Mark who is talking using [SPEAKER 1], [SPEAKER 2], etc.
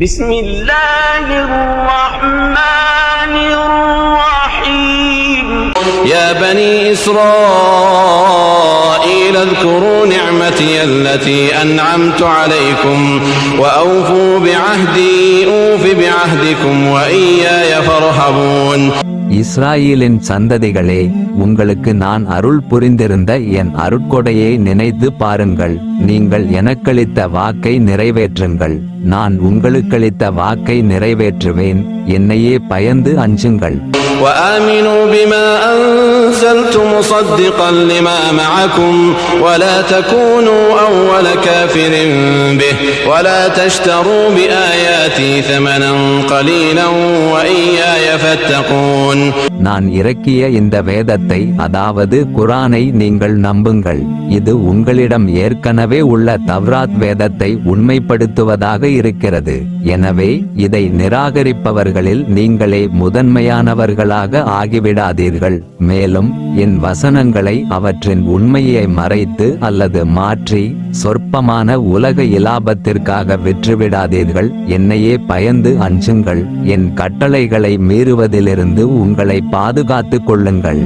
[SPEAKER 1] بسم الله الرحمن الرحيم يا بني إسرائيل اذكروا نعمتي التي أنعمت عليكم وأوفوا بعهدي أوف بعهدكم وإياي فارهبون.
[SPEAKER 2] இஸ்ராயேலின் சந்ததிகளே, உங்களுக்கு நான் அருள் புரிந்திருந்த என் அருட்கொடையை நினைத்து பாருங்கள். நீங்கள் எனக்களித்த வாக்கை நிறைவேற்றுங்கள். நான் உங்களுக்களித்த வாக்கை நிறைவேற்றுவேன். என்னையே பயந்து அஞ்சுங்கள்.
[SPEAKER 1] وآمنوا بما أنزلت مصدقا لما معكم ولا تكونوا أول كافر به ولا تشتروا بآياتي ثمنا قليلا وإياي فاتقون.
[SPEAKER 2] நான் இறக்கிய இந்த வேதத்தை, அதாவது குர்ஆனை நீங்கள் நம்புங்கள். இது உங்களிடம் ஏற்கனவே உள்ள தவ்ராத் வேதத்தை உண்மைப்படுத்துவதாக இருக்கிறது. எனவே இதை நிராகரிப்பவர்களில் நீங்களே முதன்மையானவர்களாக ஆகிவிடாதீர்கள். மேலும் என் வசனங்களை அவற்றின் உண்மையை மறைத்து அல்லது மாற்றி சொற்பமான உலக இலாபத்திற்காக விற்றுவிடாதீர்கள். என்னையே பயந்து அஞ்சுங்கள். என் கட்டளைகளை மீறுவதிலிருந்து உங்களை பாதுகாத்துக் கொள்ளுங்கள்.